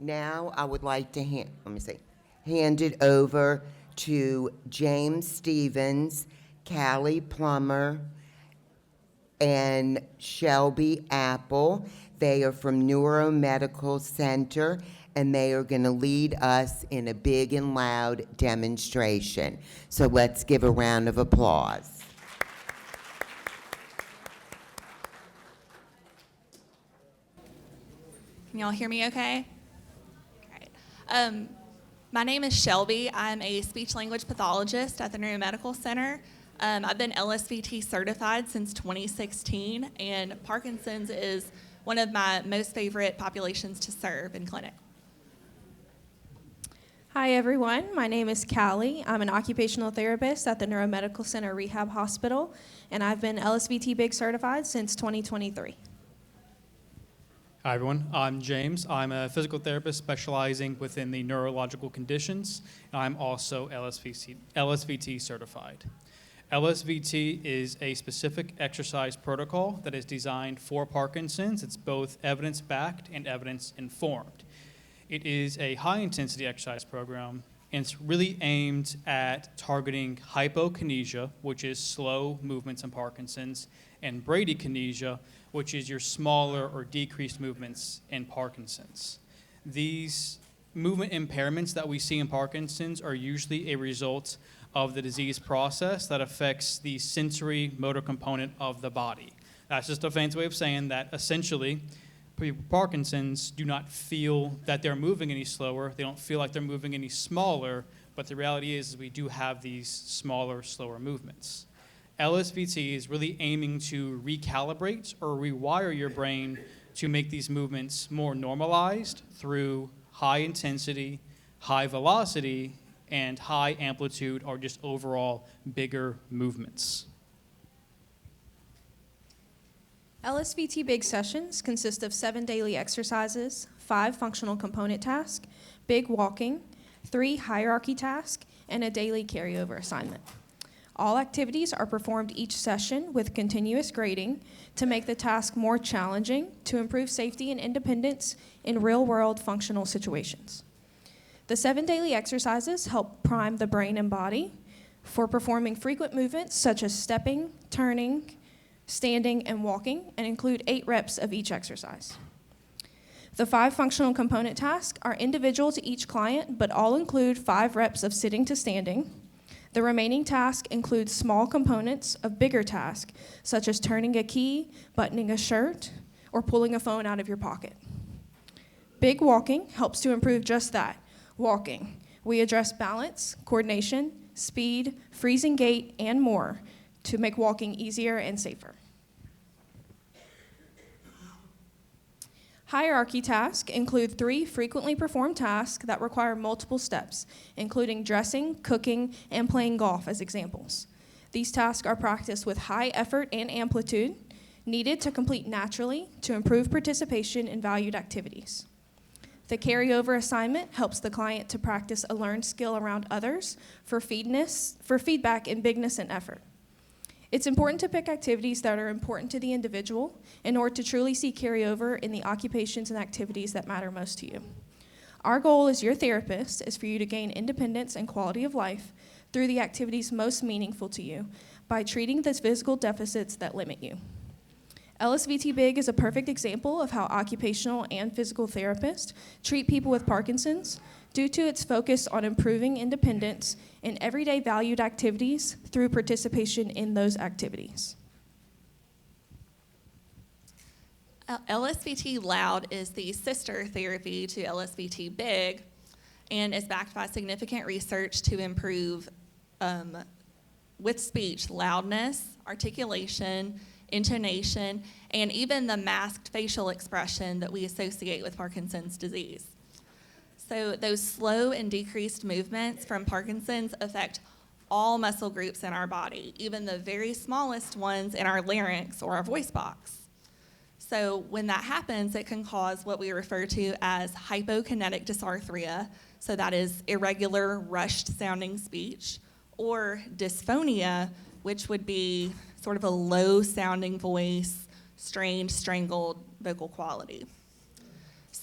Now I would like to hand it over to James Stevens, Callie Plummer, and Shelby Apple. They are from Neuromedical Center, and they are going to lead us in a big and loud demonstration. So let's give a round of applause. Can y'all hear me okay? Great. My name is Shelby. I'm a speech-language pathologist at the Neuromedical Center. I've been LSVT certified since 2016, and Parkinson's is one of my most favorite populations to serve in clinic. Hi everyone, my name is Callie. I'm an occupational therapist at the Neuromedical Center Rehab Hospital, and I've been LSVT Big certified since 2023. Hi everyone, I'm James. I'm a physical therapist specializing within the neurological conditions. I'm also LSVT certified. LSVT is a specific exercise protocol that is designed for Parkinson's. It's both evidence-backed and evidence-informed. It is a high-intensity exercise program, and it's really aimed at targeting hypokinesia, which is slow movements in Parkinson's, and bradykinesia, which is your smaller or decreased movements in Parkinson's. These movement impairments that we see in Parkinson's are usually a result of the disease process that affects the sensory motor component of the body. That's just a fancy way of saying that essentially people with Parkinson's do not feel that they're moving any slower, they don't feel like they're moving any smaller, but the reality is we do have these smaller, slower movements. LSVT is really aiming to recalibrate or rewire your brain to make these movements more normalized through high intensity, high velocity, and high amplitude or just overall bigger movements. LSVT Big sessions consist of 7 daily exercises, 5 functional component tasks, big walking, 3 hierarchy tasks, and a daily carryover assignment. All activities are performed each session with continuous grading to make the task more challenging to improve safety and independence in real-world functional situations. The 7 daily exercises help prime the brain and body for performing frequent movements such as stepping, turning, standing, and walking, and include 8 reps of each exercise. The 5 functional component tasks are individual to each client, but all include 5 reps of sitting to standing. The remaining tasks include small components of bigger tasks, such as turning a key, buttoning a shirt, or pulling a phone out of your pocket. Big walking helps to improve just that, walking. We address balance, coordination, speed, freezing gait, and more to make walking easier and safer. Hierarchy tasks include 3 frequently performed tasks that require multiple steps, including dressing, cooking, and playing golf as examples. These tasks are practiced with high effort and amplitude, needed to complete naturally to improve participation in valued activities. The carryover assignment helps the client to practice a learned skill around others for feedback in bigness and effort. It's important to pick activities that are important to the individual in order to truly see carryover in the occupations and activities that matter most to you. Our goal as your therapist is for you to gain independence and quality of life through the activities most meaningful to you by treating the physical deficits that limit you. LSVT Big is a perfect example of how occupational and physical therapists treat people with Parkinson's due to its focus on improving independence in everyday valued activities through participation in those activities. LSVT Loud is the sister therapy to LSVT Big and is backed by significant research to improve with speech loudness, articulation, intonation, and even the masked facial expression that we associate with Parkinson's disease. So those slow and decreased movements from Parkinson's affect all muscle groups in our body, even the very smallest ones in our larynx or our voice box. So when that happens, it can cause what we refer to as hypokinetic dysarthria, so that is irregular, rushed sounding speech, or dysphonia, which would be sort of a low sounding voice, strained, strangled vocal quality.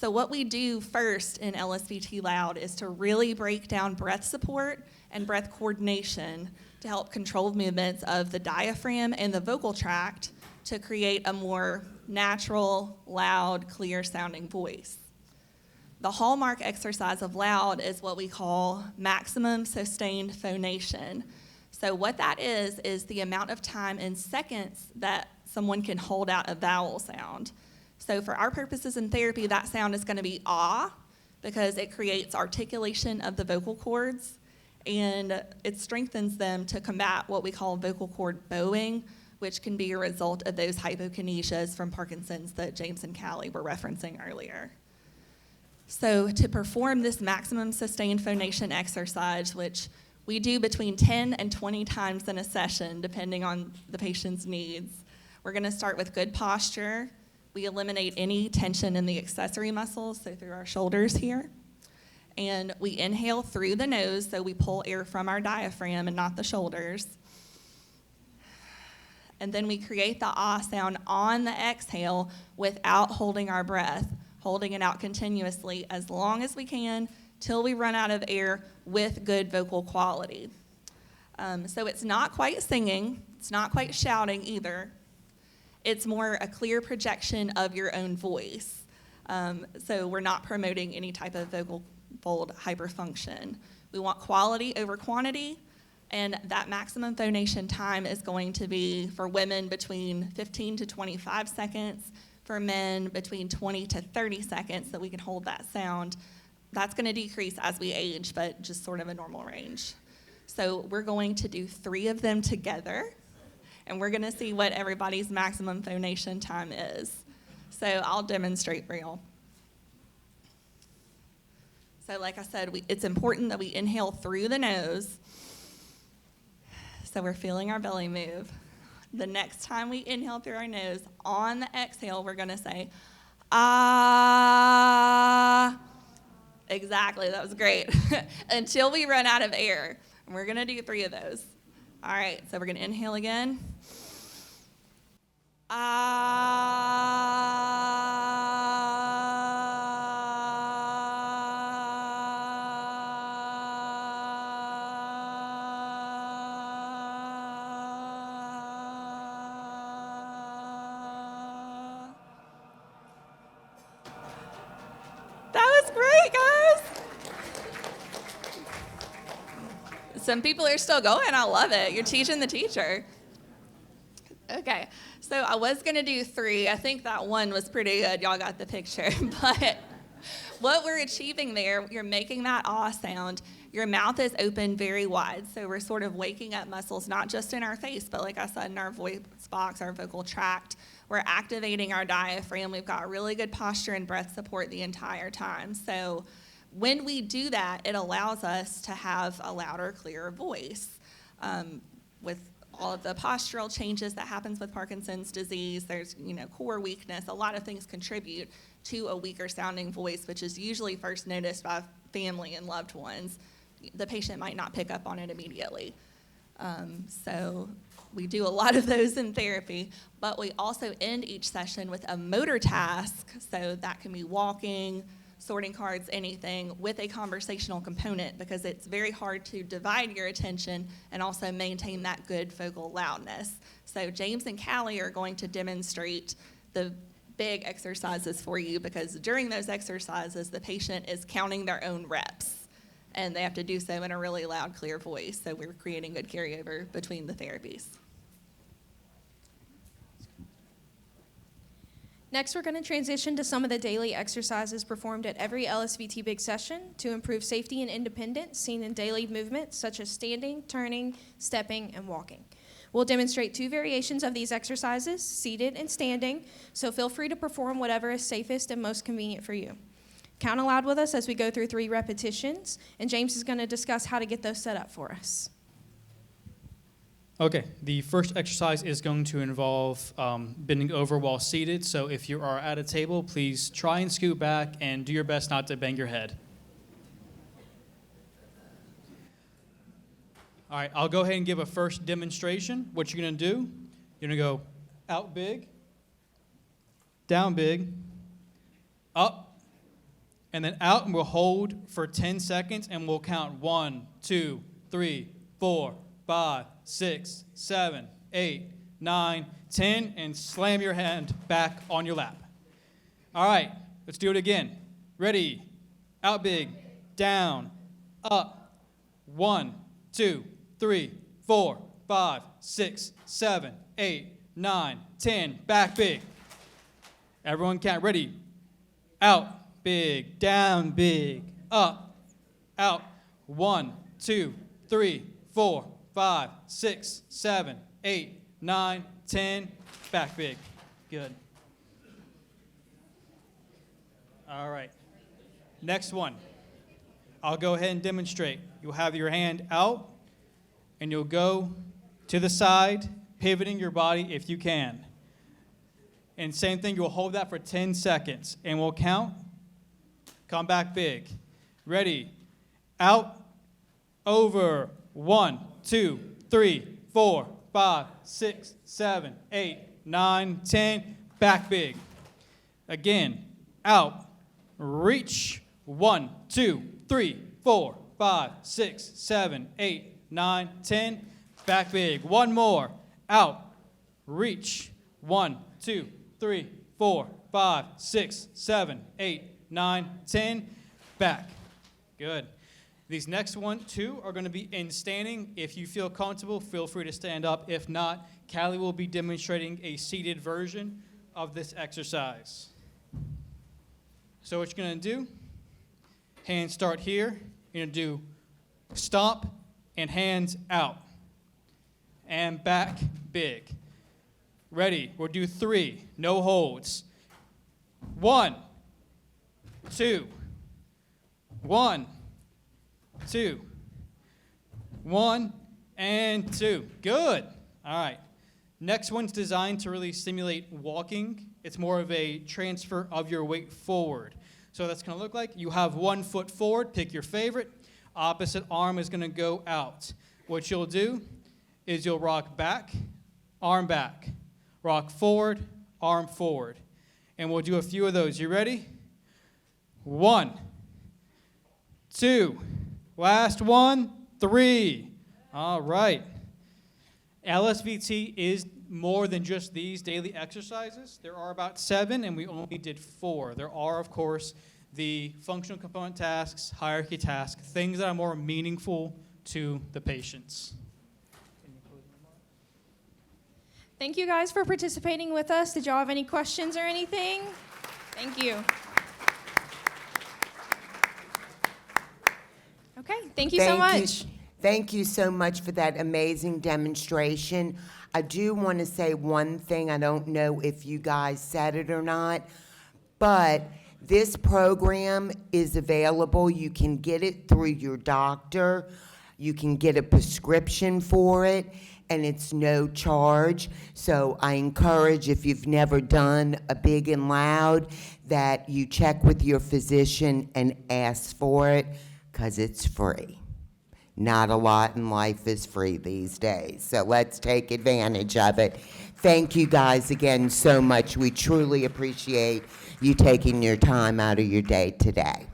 So what we do first in LSVT Loud is to really break down breath support and breath coordination to help control movements of the diaphragm and the vocal tract to create a more natural, loud, clear sounding voice. The hallmark exercise of Loud is what we call maximum sustained phonation. So what that is the amount of time in seconds that someone can hold out a vowel sound. So for our purposes in therapy, that sound is going to be ah, because it creates articulation of the vocal cords, and it strengthens them to combat what we call vocal cord bowing, which can be a result of those hypokinesias from Parkinson's that James and Callie were referencing earlier. So to perform this maximum sustained phonation exercise, which we do between 10 and 20 times in a session, depending on the patient's needs, we're going to start with good posture. We eliminate any tension in the accessory muscles, so through our shoulders here. And we inhale through the nose, so we pull air from our diaphragm and not the shoulders. And then we create the ah sound on the exhale without holding our breath, holding it out continuously as long as we can till we run out of air with good vocal quality. So it's not quite singing, it's not quite shouting either. It's more a clear projection of your own voice. So we're not promoting any type of vocal fold hyperfunction. We want quality over quantity, and that maximum phonation time is going to be for women between 15 to 25 seconds, for men between 20 to 30 seconds that we can hold that sound. That's going to decrease as we age, but just sort of a normal range. So we're going to do 3 of them together, and we're going to see what everybody's maximum phonation time is. So I'll demonstrate for y'all. So like I said, it's important that we inhale through the nose. So we're feeling our belly move. The next time we inhale through our nose, on the exhale, we're going to say, ah. Exactly, that was great. Until we run out of air. And we're going to do 3 of those. All right, so we're going to inhale again. That was great, guys. Some people are still going. I love it. You're teaching the teacher. Okay, so I was going to do 3. I think that one was pretty good. Y'all got the picture. But what we're achieving there, you're making that ah sound. Your mouth is open very wide. So we're sort of waking up muscles, not just in our face, but like I said, in our voice box, our vocal tract. We're activating our diaphragm. We've got really good posture and breath support the entire time. So when we do that, it allows us to have a louder, clearer voice. With all of the postural changes that happens with Parkinson's disease, there's core weakness. A lot of things contribute to a weaker sounding voice, which is usually first noticed by family and loved ones. The patient might not pick up on it immediately. So we do a lot of those in therapy, but we also end each session with a motor task. So that can be walking, sorting cards, anything with a conversational component, because it's very hard to divide your attention and also maintain that good vocal loudness. So James and Callie are going to demonstrate the big exercises for you, because during those exercises, the patient is counting their own reps, and they have to do so in a really loud, clear voice. So we're creating good carryover between the therapies. Next, we're going to transition to some of the daily exercises performed at every LSVT Big Session to improve safety and independence seen in daily movements such as standing, turning, stepping, and walking. We'll demonstrate 2 variations of these exercises, seated and standing, so feel free to perform whatever is safest and most convenient for you. Count aloud with us as we go through 3 repetitions, and James is going to discuss how to get those set up for us. Okay, the first exercise is going to involve bending over while seated. So if you are at a table, please try and scoot back and do your best not to bang your head. All right, I'll go ahead and give a first demonstration. What you're going to do, you're going to go out big, down big, up, and then out, and we'll hold for 10 seconds, and we'll count 1, 2, 3, 4, 5, 6, 7, 8, 9, 10, and slam your hand back on your lap. All right, let's do it again. Ready, out big, down, up, 1, 2, 3, 4, 5, 6, 7, 8, 9, 10, back big. Everyone count, ready, out big, down big, up, out, 1, 2, 3, 4, 5, 6, 7, 8, 9, 10, back big. Good. All right. Next one. I'll go ahead and demonstrate. You'll have your hand out, and you'll go to the side, pivoting your body if you can. And same thing, you'll hold that for 10 seconds, and we'll count. Come back big. Ready, out, over, 1, 2, 3, 4, 5, 6, 7, 8, 9, 10, back big. Again, out, reach, 1, 2, 3, 4, 5, 6, 7, 8, 9, 10, back big. One more, out, reach, 1, 2, 3, 4, 5, 6, 7, 8, 9, 10, back. Good. These next two are going to be in standing. If you feel comfortable, feel free to stand up. If not, Callie will be demonstrating a seated version of this exercise. So what you're going to do, hands start here. You're going to do stomp and hands out. And back big. Ready? We'll do 3. No holds. 1, 2, 1, 2, 1, and 2. Good. All right. Next one's designed to really simulate walking. It's more of a transfer of your weight forward. So that's going to look like you have 1 foot forward. Pick your favorite. Opposite arm is going to go out. What you'll do is you'll rock back, arm back. Rock forward, arm forward. And we'll do a few of those. You ready? 1, 2, last 1, 3. All right. LSVT is more than just these daily exercises. There are about 7, and we only did 4. There are, of course, the functional component tasks, hierarchy tasks, things that are more meaningful to the patients. Thank you guys for participating with us. Did y'all have any questions or anything? Thank you. Okay, thank you so much. Thank you so much for that amazing demonstration. I do want to say one thing. I don't know if you guys said it or not, but this program is available. You can get it through your doctor. You can get a prescription for it, and it's no charge. So I encourage, if you've never done a big and loud, that you check with your physician and ask for it, because it's free. Not a lot in life is free these days, so let's take advantage of it. Thank you guys again so much. We truly appreciate you taking your time out of your day today.